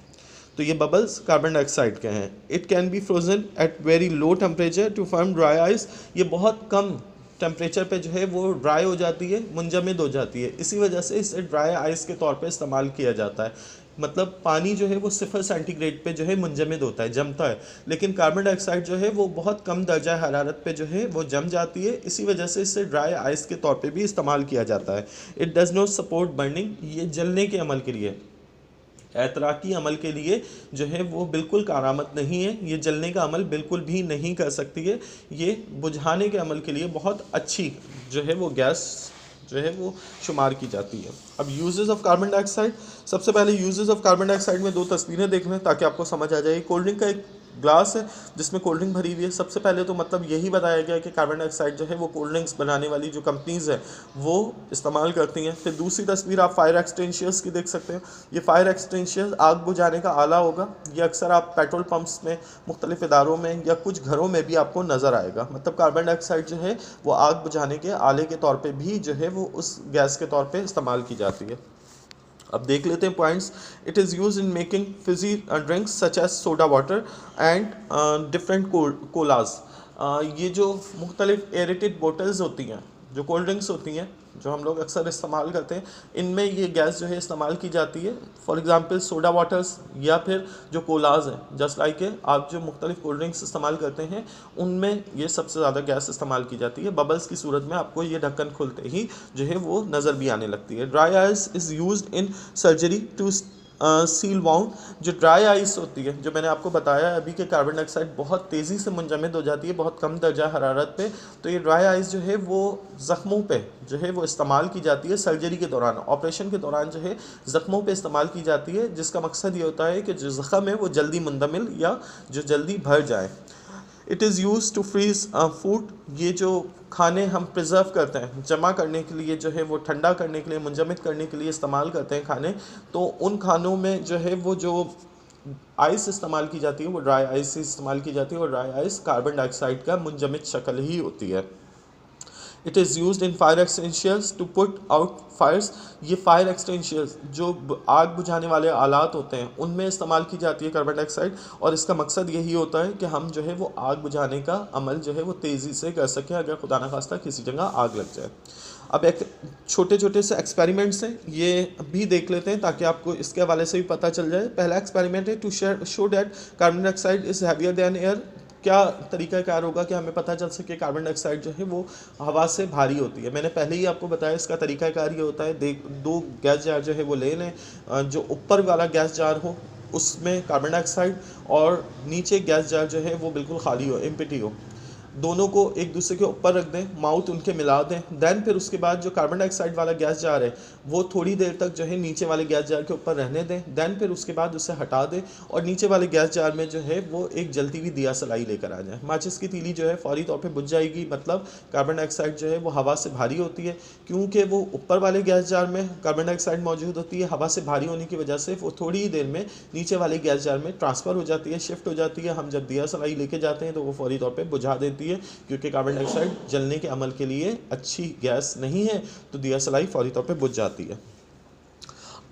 तो ये बबल्स कार्बन डाइऑक्साइड के हैं। It can be frozen at very low temperature to form dry ice. ये बहुत कम टेम्परेचर पे जो है वो ड्राई हो जाती है, मुंजमद हो जाती है, इसी वजह से इसे ड्राई आइस के तौर पे इस्तेमाल किया जाता है। मतलब पानी जो है वो 0 सेंटीग्रेड पे जो है मुंजमद होता है, जमता है, लेकिन कार्बन डाइऑक्साइड जो है वो बहुत कम दर्जा हरारत पे जो है वो जम जाती है, इसी वजह से इसे ड्राई आइस के तौर पे भी इस्तेमाल किया जाता है। It does not support burning. ये जलने के अमल के लिए, एतराकी अमल के लिए जो है वो बिल्कुल कारामद नहीं है। ये जलने का अमल बिल्कुल भी नहीं कर सकती है। ये बुझाने के अमल के लिए बहुत अच्छी जो है वो गैस जो है वो शुमार की जाती है। अब यूजेस ऑफ कार्बन डाइऑक्साइड। सबसे पहले यूजेस ऑफ कार्बन डाइऑक्साइड में 2 तस्वीरें देख लें ताकि आपको समझ आ जाए। कोल्ड ड्रिंक का एक ग्लास है जिसमें कोल्ड ड्रिंक भरी हुई है। सबसे पहले तो मतलब यही बताया गया कि कार्बन डाइऑक्साइड जो है वो कोल्ड ड्रिंक्स बनाने वाली जो कंपनीज़ है वो इस्तेमाल करती हैं। फिर दूसरी तस्वीर आप फायर एक्सटेंशियर्स की देख सकते हैं। ये फायर एक्सटेंशियर्स आग बुझाने का आला होगा। ये अक्सर आप पेट्रोल पंप्स में, मुख्तलिफ इदारों में या कुछ घरों में भी आपको नज़र आएगा। मतलब कार्बन डाइऑक्साइड जो है वो आग बुझाने के आले के तौर पर भी जो है वो उस गैस के तौर पर इस्तेमाल की जाती है। अब देख लेते हैं points. It is use in making fizzy drinks such as soda water and different colas. ये जो मुख्तलिफ एरेटेड बोटल्स होती हैं जो कोल्ड ड्रिंक्स होती हैं जो हम लोग अक्सर इस्तेमाल करते हैं, इनमें ये गैस जो है इस्तेमाल की जाती है। फॉर एग्जांपल सोडा वाटर्स या फिर जो कोलाज हैं, जस्ट लाइक आप जो मुख्तलिफ कोल्ड ड्रिंक्स इस्तेमाल करते हैं उनमें ये सबसे ज़्यादा गैस इस्तेमाल की जाती है। बबल्स की सूरत में आपको ये ढक्कन खुलते ही जो है वो नज़र भी आने लगती है। Dry ice is used in surgery to seal wound. जो ड्राई आइस होती है, जो मैंने आपको बताया अभी कि कार्बन डाइऑक्साइड बहुत तेज़ी से मुंजमद हो जाती है बहुत कम दर्जा हरारत पे, तो ये ड्राई आइस जो है वो ज़ख्मों पे जो है वो इस्तेमाल की जाती है सर्जरी के दौरान, ऑपरेशन के दौरान जो है ज़ख्मों पे इस्तेमाल की जाती है, जिसका मकसद ये होता है कि जो ज़ख्म है वो जल्दी मुंदमिल या जो जल्दी भर जाए। It is use to freeze food. ये जो खाने हम प्रिजर्व करते हैं, जमा करने के लिए जो है वो ठंडा करने के लिए, मुंजमद करने के लिए इस्तेमाल करते हैं खाने, तो उन खानों में जो है वो जो आइस इस्तेमाल की जाती है वो ड्राई आइस इस्तेमाल की जाती है, और ड्राई आइस कार्बन डाइऑक्साइड का मुंजमद शक्ल ही होती है। It is use in fire extinguishers to put out fires. ये फायर एक्सटेंशियर्स जो आग बुझाने वाले आलात होते हैं उनमें इस्तेमाल की जाती है कार्बन डाइऑक्साइड, और इसका मकसद यही होता है कि हम जो है वो आग बुझाने का अमल जो है वो तेज़ी से कर सकें अगर खुदा न खास्ता किसी जगह आग लग जाए। अब एक छोटे छोटे से एक्सपेरिमेंट्स हैं, ये भी देख लेते हैं ताकि आपको इसके हवाले से भी पता चल जाए। पहला एक्सपेरिमेंट है to show that carbon dioxide is heavier than air. क्या तरीकाकार होगा कि हमें पता चल सके कार्बन डाइऑक्साइड जो है वो हवा से भारी होती है। मैंने पहले ही आपको बताया इसका तरीकाकार ये होता है, दो गैस जार जो है वो ले लें, जो ऊपर वाला गैस जार हो उसमें कार्बन डाइऑक्साइड, और नीचे गैस जार जो है वो बिल्कुल खाली हो, एम्प्टी हो। दोनों को एक दूसरे के ऊपर रख दें, माउथ उनके मिला दें, देन फिर उसके बाद जो कार्बन डाइऑक्साइड वाला गैस जार है वो थोड़ी देर तक जो है नीचे वाले गैस जार के ऊपर रहने दें, देन फिर उसके बाद उसे हटा दें और नीचे वाले गैस जार में जो है वो एक जलती हुई दिया सलाई लेकर आ जाए। माचिस की तीली जो है फौरी तौर पे बुझ जाएगी, मतलब कार्बन डाइऑक्साइड जो है वो हवा से भारी होती है, क्योंकि वो ऊपर वाले गैस जार में कार्बन डाइऑक्साइड मौजूद होती है, हवा से भारी होने की वजह से वो थोड़ी ही देर में नीचे वाले गैस जार में ट्रांसफ़र हो जाती है, शिफ्ट हो जाती है। हम जब दिया सलाई लेके जाते हैं तो वो फौरी तौर पर बुझा देती है, क्योंकि कार्बन डाइऑक्साइड जलने के अमल के लिए अच्छी गैस नहीं है, तो दिया सलाई फौरी तौर पे बुझ जाती है।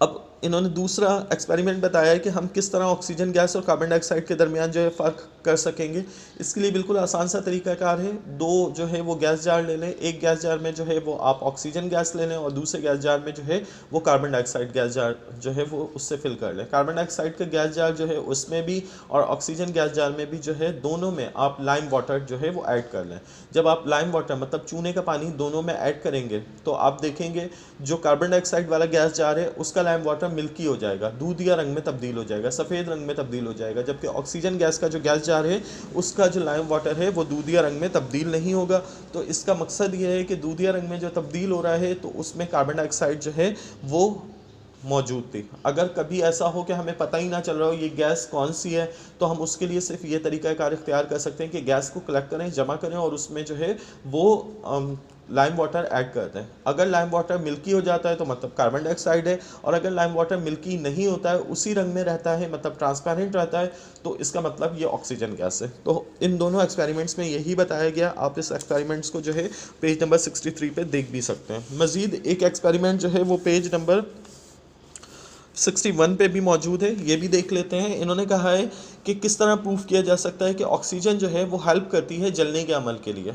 अब इन्होंने दूसरा एक्सपेरिमेंट बताया है कि हम किस तरह ऑक्सीजन गैस और कार्बन डाइऑक्साइड के दरमियान जो है फ़र्क कर सकेंगे। इसके लिए बिल्कुल आसान सा तरीकाकार है, दो जो है वो गैस जार ले लें, एक गैस जार में जो है वो आप ऑक्सीजन गैस ले लें और दूसरे गैस जार में जो है वो कार्बन डाइऑक्साइड गैस जार जो है वो उससे फिल कर लें। कार्बन डाइऑक्साइड का गैस जार जो है उसमें भी और ऑक्सीजन गैस जार में भी जो है दोनों में आप लाइम वाटर जो है वो ऐड कर लें। जब आप लाइम वाटर मतलब चूने का पानी दोनों में ऐड करेंगे तो आप देखेंगे जो कार्बन डाइऑक्साइड वाला गैस जार है उसका लाइम वाटर मिल्की हो जाएगा, दूधिया रंग में तब्दील हो जाएगा, सफ़ेद रंग में तब्दील हो जाएगा, जबकि ऑक्सीजन गैस का जो गैस जार है उसका जो लाइम वाटर है वो दूधिया रंग में तब्दील नहीं होगा। तो इसका मकसद ये है कि दूधिया रंग में जो तब्दील हो रहा है तो उसमें कार्बन डाइऑक्साइड जो है वो मौजूद थी। अगर कभी ऐसा हो कि हमें पता ही ना चल रहा हो ये गैस कौन सी है, तो हम उसके लिए सिर्फ ये तरीकाकार इख्तियार कर सकते हैं कि गैस को कलेक्ट करें, जमा करें और उसमें जो है वो लाइम वाटर ऐड करते हैं। अगर लाइम वाटर मिल्की हो जाता है तो मतलब कार्बन डाइऑक्साइड है, और अगर लाइम वाटर मिल्की नहीं होता है, उसी रंग में रहता है, मतलब ट्रांसपेरेंट रहता है, तो इसका मतलब ये ऑक्सीजन गैस है। तो इन दोनों एक्सपेरिमेंट्स में यही बताया गया। आप इस एक्सपेरिमेंट्स को जो है पेज नंबर 63 पे देख भी सकते हैं। मज़ीद एक एक्सपेरिमेंट जो है वो पेज नंबर 61 पे भी मौजूद है, ये भी देख लेते हैं। इन्होंने कहा है कि किस तरह प्रूफ किया जा सकता है कि ऑक्सीजन जो है वो हेल्प करती है जलने के अमल के लिए।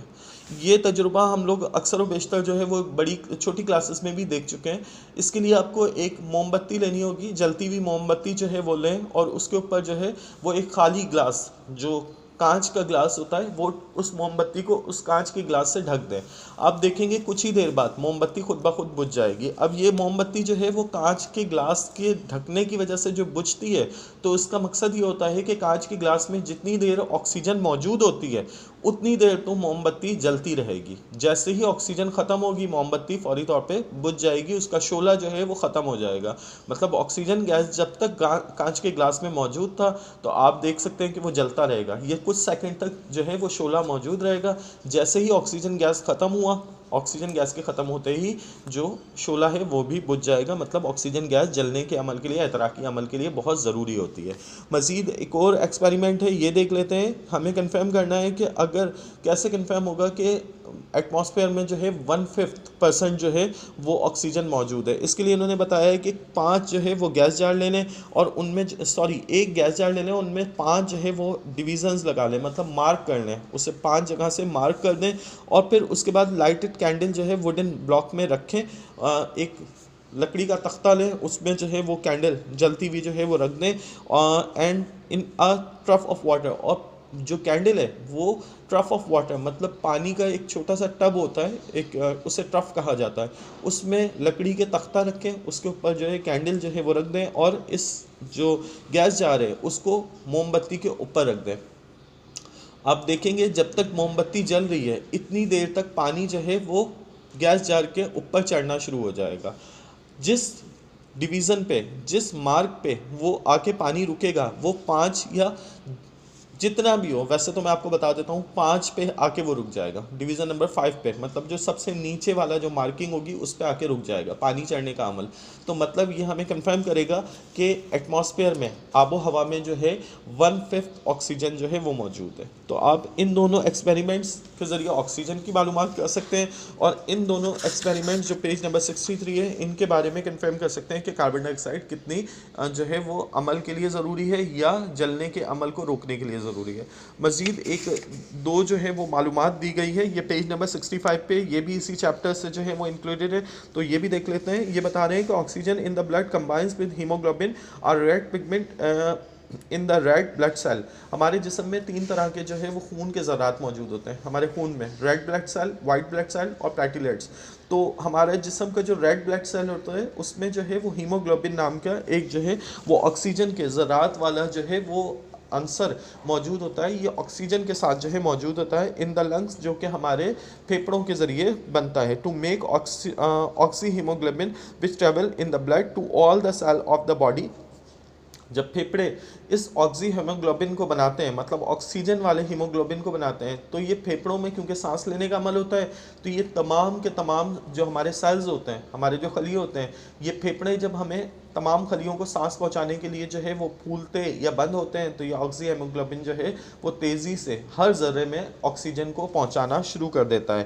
ये तजुर्बा हम लोग अक्सर व बेशतर जो है वो बड़ी छोटी क्लासेस में भी देख चुके हैं। इसके लिए आपको एक मोमबत्ती लेनी होगी, जलती हुई मोमबत्ती जो है वो लें और उसके ऊपर जो है वो एक खाली ग्लास, जो कांच का ग्लास होता है, वो उस मोमबत्ती को उस कांच के ग्लास से ढक दें। आप देखेंगे कुछ ही देर बाद मोमबत्ती खुद ब खुद बुझ जाएगी। अब ये मोमबत्ती जो है वो कांच के ग्लास के ढकने की वजह से जो बुझती है, तो इसका मकसद ये होता है कि कांच के ग्लास में जितनी देर ऑक्सीजन मौजूद होती है उतनी देर तो मोमबत्ती जलती रहेगी। जैसे ही ऑक्सीजन ख़त्म होगी मोमबत्ती फौरी तौर पे बुझ जाएगी, उसका शोला जो है वो ख़त्म हो जाएगा। मतलब ऑक्सीजन गैस जब तक कांच के ग्लास में मौजूद था तो आप देख सकते हैं कि वो जलता रहेगा, ये कुछ सेकंड तक जो है वो शोला मौजूद रहेगा। जैसे ही ऑक्सीजन गैस ख़त्म हुआ, ऑक्सीजन गैस के ख़त्म होते ही जो शोला है वो भी बुझ जाएगा। मतलब ऑक्सीजन गैस जलने के अमल के लिए, एहतराकी अमल के लिए बहुत ज़रूरी होती है। मज़ीद एक और एक्सपेरिमेंट है, ये देख लेते हैं। हमें कंफर्म करना है कि अगर कैसे कंफर्म होगा कि एटमॉस्फेयर में जो है 1/5% जो है वो ऑक्सीजन मौजूद है। इसके लिए इन्होंने बताया है कि 5 जो है वो गैस जार ले लें और उनमें एक गैस जार ले लें, उनमें 5 जो है वो डिविजन्स लगा लें, मतलब मार्क कर लें, उसे 5 जगह से मार्क कर दें और फिर उसके बाद लाइटेड कैंडल जो है वुडन ब्लॉक में रखें। एक लकड़ी का तख्ता लें, उसमें जो है वो कैंडल जलती हुई जो है वो रख दें and in a trough of water, और जो कैंडल है वो ट्रफ ऑफ वाटर मतलब पानी का एक छोटा सा टब होता है, एक उसे ट्रफ कहा जाता है, उसमें लकड़ी के तख्ता रखें, उसके ऊपर जो है कैंडल जो है वो रख दें और इस जो गैस जार है उसको मोमबत्ती के ऊपर रख दें। आप देखेंगे जब तक मोमबत्ती जल रही है इतनी देर तक पानी जो है वो गैस जार के ऊपर चढ़ना शुरू हो जाएगा। जिस डिवीज़न पे, जिस मार्क पे वो आके पानी रुकेगा वो 5 या जितना भी हो, वैसे तो मैं आपको बता देता हूँ 5 पे आके वो रुक जाएगा, डिवीज़न नंबर 5 पे, मतलब जो सबसे नीचे वाला जो मार्किंग होगी उस पे आके रुक जाएगा पानी चढ़ने का अमल। तो मतलब ये हमें कंफर्म करेगा कि एटमॉस्फेयर में, आबो हवा में जो है 1/5 ऑक्सीजन जो है वो मौजूद है। तो आप इन दोनों एक्सपेरिमेंट्स के ज़रिए ऑक्सीजन की मालूमात कर सकते हैं और इन दोनों एक्सपेरिमेंट्स जो पेज नंबर 63 है इनके बारे में कंफर्म कर सकते हैं कि कार्बन डाइऑक्साइड कितनी जो है वो अमल के लिए ज़रूरी है या जलने के अमल को रोकने के लिए ज़रूरी है। मज़ीद एक दो जो है वो मालूमात दी गई है, ये पेज नंबर 65 पे, ये भी इसी चैप्टर से जो है वो इंक्लूडेड है, तो ये भी देख लेते हैं। ये बता रहे हैं कि oxygen in the blood combines with haemoglobin और red pigment in the red blood cell. हमारे जिस्म में 3 तरह के जो है वो खून के ज़रात मौजूद होते हैं हमारे खून में, red blood cell, white blood cell और प्लेटलेट्स। तो हमारे जिस्म का जो रेड ब्लड सेल होता है उसमें जो है वो हीमोग्लोबिन नाम का एक जो है वो ऑक्सीजन के ज़रात वाला जो है वो आंसर मौजूद होता है। ये ऑक्सीजन के साथ जो है मौजूद होता है इन द लंग्स, जो कि हमारे फेफड़ों के ज़रिए बनता है। To make oxy haemoglobin which travel in the blood to all the cell of the body. जब फेफड़े इस ऑक्सी हीमोग्लोबिन को बनाते हैं, मतलब ऑक्सीजन वाले हीमोग्लोबिन को बनाते हैं, तो ये फेफड़ों में क्योंकि सांस लेने का अमल होता है, तो ये तमाम के तमाम जो हमारे सेल्स होते हैं, हमारे जो खलिए होते हैं, ये फेफड़े जब हमें तमाम खलियों को सांस पहुंचाने के लिए जो है वो फूलते या बंद होते हैं, तो ये ऑक्सी हीमोग्लोबिन जो है वो तेज़ी से हर ज़र्रे में ऑक्सीजन को पहुंचाना शुरू कर देता है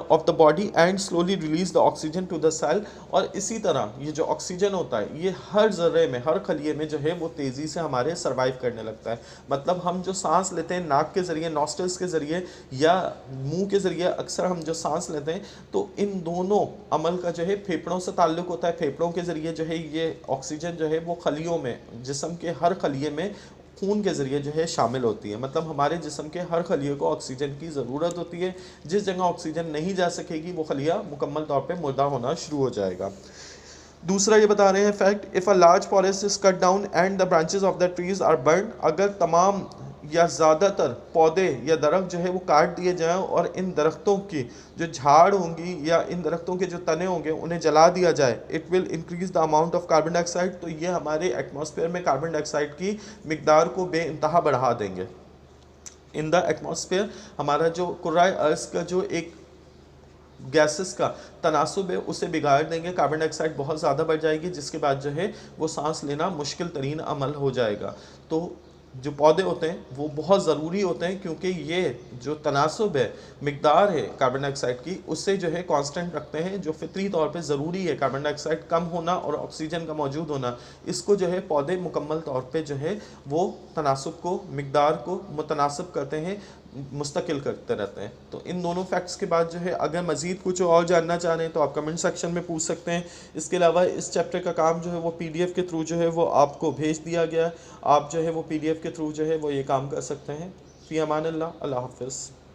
of the body and slowly release the oxygen to the cell. और इसी तरह ये जो ऑक्सीजन होता है ये हर ज़र्रे में, हर खलिए में जो है वो तेज़ी से हमारे सर्वाइव करने लगता है। मतलब हम जो सांस लेते हैं नाक के ज़रिए, नॉस्ट्रल्स के ज़रिए या मुंह के ज़रिए, अक्सर हम जो सांस लेते हैं, तो इन दोनों अमल का जो है फेफड़ों से ताल्लुक़ होता है। फेफड़ों के ज़रिए जो है ये ऑक्सीजन जो है वो खलियों में, जिस्म के हर खलिए में खून के ज़रिए जो है शामिल होती है। मतलब हमारे जिस्म के हर खलिए को ऑक्सीजन की ज़रूरत होती है। जिस जगह ऑक्सीजन नहीं जा सकेगी वो खलिया मुकम्मल तौर पे मुर्दा होना शुरू हो जाएगा। दूसरा ये बता रहे हैं fact, if a large forest is cut down and the branches of the trees are burn, अगर तमाम या ज़्यादातर पौधे या दरख्त जो है वो काट दिए जाएं और इन दरख्तों की जो झाड़ होंगी या इन दरख्तों के जो तने होंगे उन्हें जला दिया जाए, it will increase the amount of carbon dioxide. तो ये हमारे एटमॉस्फेयर में कार्बन डाइऑक्साइड की मिकदार को बेइंतहा बढ़ा देंगे। इन द एटमॉस्फेयर हमारा जो कुर्राए अर्थ का जो एक गैसेस का तनासुब है उसे बिगाड़ देंगे, कार्बन डाइऑक्साइड बहुत ज़्यादा बढ़ जाएगी, जिसके बाद जो है वो सांस लेना मुश्किल तरीन अमल हो जाएगा। तो जो पौधे होते हैं वो बहुत ज़रूरी होते हैं, क्योंकि ये जो तनासुब है, मिकदार है कार्बन डाइऑक्साइड की, उससे जो है कांस्टेंट रखते हैं, जो फितरी तौर पे ज़रूरी है। कार्बन डाइऑक्साइड कम होना और ऑक्सीजन का मौजूद होना, इसको जो है पौधे मुकम्मल तौर पे जो है वो तनासुब को, मिकदार को मुतनासिब करते हैं, मुस्तकिल करते रहते हैं। तो इन दोनों फैक्ट्स के बाद जो है अगर मज़ीद कुछ और जानना चाह रहे हैं तो आप कमेंट सेक्शन में पूछ सकते हैं। इसके अलावा इस चैप्टर का काम जो है वो PDF के थ्रू जो है वो आपको भेज दिया गया। आप जो है वो PDF के थ्रू जो है वो ये काम कर सकते हैं। फ़ी अमान अल्लाह, अल्लाह हाफ़िज़।